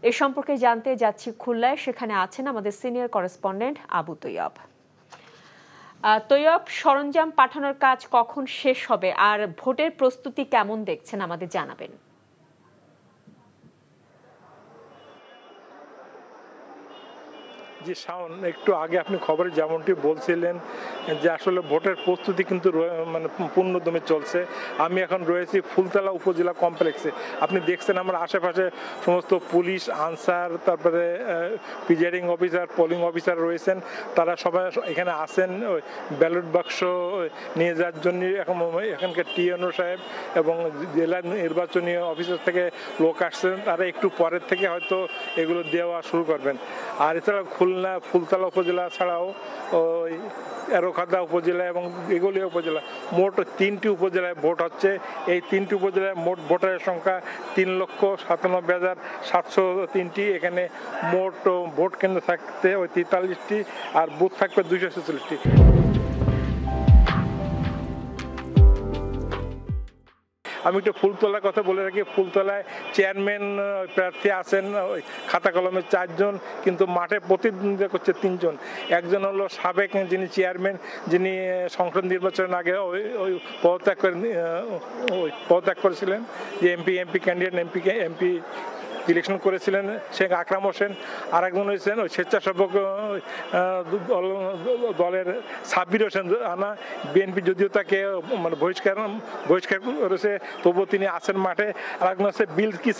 এ সম্পর্কে জানতে যাচ্ছি খুলনায়, সেখানে আছেন আমাদের সিনিয়র করেসপন্ডেন্ট আবু তৈয়ব। তৈয়ব, সরঞ্জাম পাঠানোর কাজ কখন শেষ হবে আর ভোটের প্রস্তুতি কেমন দেখছেন আমাদের জানাবেন। জি শাওন, একটু আগে আপনি খবরে যেমনটি বলছিলেন যে আসলে ভোটের প্রস্তুতি কিন্তু মানে পূর্ণদমে চলছে। আমি এখন রয়েছি ফুলতলা উপজেলা কমপ্লেক্সে। আপনি দেখছেন আমার আশেপাশে সমস্ত পুলিশ, আনসার, তারপরে প্রিজাইডিং অফিসার, পোলিং অফিসার রয়েছেন। তারা সবাই এখানে আসেন ওই ব্যালট বাক্স নিয়ে যাওয়ার জন্য। এখানকার টিএনও সাহেব এবং জেলা নির্বাচনী অফিসার থেকে লোক আসছেন। তারা একটু পরের থেকে হয়তো এগুলো দেওয়া শুরু করবেন। আর এছাড়া খুলনা ফুলতলা উপজেলা ছাড়াও ওই এরখাদা উপজেলা এবং এগুলিয়া উপজেলা, মোট 3টি উপজেলায় ভোট হচ্ছে। এই 3টি উপজেলায় মোট ভোটারের সংখ্যা 3,97,703টি। এখানে মোট ভোট কেন্দ্র থাকতে ওই 43টি আর বুথ থাকবে 246টি। আমি একটু ফুলতলার কথা বলে রাখি। ফুলতলায় চেয়ারম্যান প্রার্থী আছেন ওই খাতা কলমে 4 জন, কিন্তু মাঠে প্রতিদ্বন্দ্বিতা করছে 3 জন। একজন হলো সাবেক যিনি চেয়ারম্যান, যিনি সংসদ নির্বাচনের আগে ওই পদত্যাগ করেছিলেন, যে এমপি ক্যান্ডিডেট এমপি ইলেকশন করেছিলেন, শেখ আকরাম হোসেন। আর একজন হয়েছেন ওই স্বেচ্ছাসেবক দলের সাব্বির হোসেন আনা। বিএনপি যদিও তাকে মানে বহিষ্কার করেছে, তবুও তিনি আছেন মাঠে। আর একজন হচ্ছে বিলকিস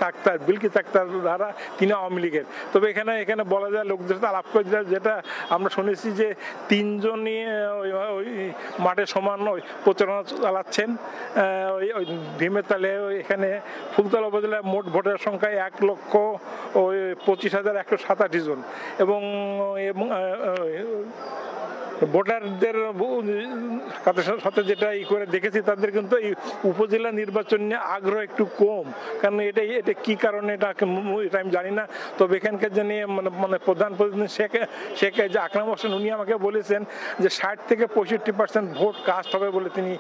আক্তার দ্বারা, তিনি আওয়ামী লীগের। তবে এখানে বলা যায়, লোকদের সাথে আলাপ করে যেটা আমরা শুনেছি যে 3 জনই ওই মাঠে সমান ওই প্রচারণা চালাচ্ছেন। ওই ভীমের তালে এখানে ফুলতলা উপজেলায় মোট ভোটার সংখ্যা 1,25,187 জন এবং ভোটারদের সাথে যেটা করে দেখেছি, তাদের কিন্তু এই উপজেলা নির্বাচন নিয়ে আগ্রহ একটু কম। কারণ এটা কি কারণে এটা আমি জানি না। তবে এখানকার যে মানে প্রধান প্রতিনিধি শেখ আকরাম হোসেন, উনি আমাকে বলেছেন যে 60 থেকে 65% ভোট কাস্ট হবে বলে তিনি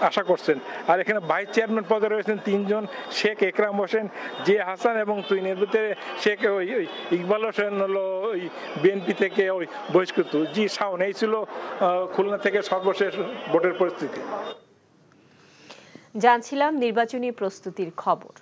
আশা করছেন। আর এখানে ভাইস চেয়ারম্যান পদে রয়েছেন 3 জন, শেখ একরাম হোসেন, জে হাসান এবং তুইনের ভিতরে শেখ ইকবাল হোসেন হলো ওই বিএনপি থেকে ওই বহিষ্কৃত। জি শাওন, এই ছিল খুলনা থেকে সর্বশেষ ভোটের পরিস্থিতি। জানছিলাম নির্বাচনী প্রস্তুতির খবর।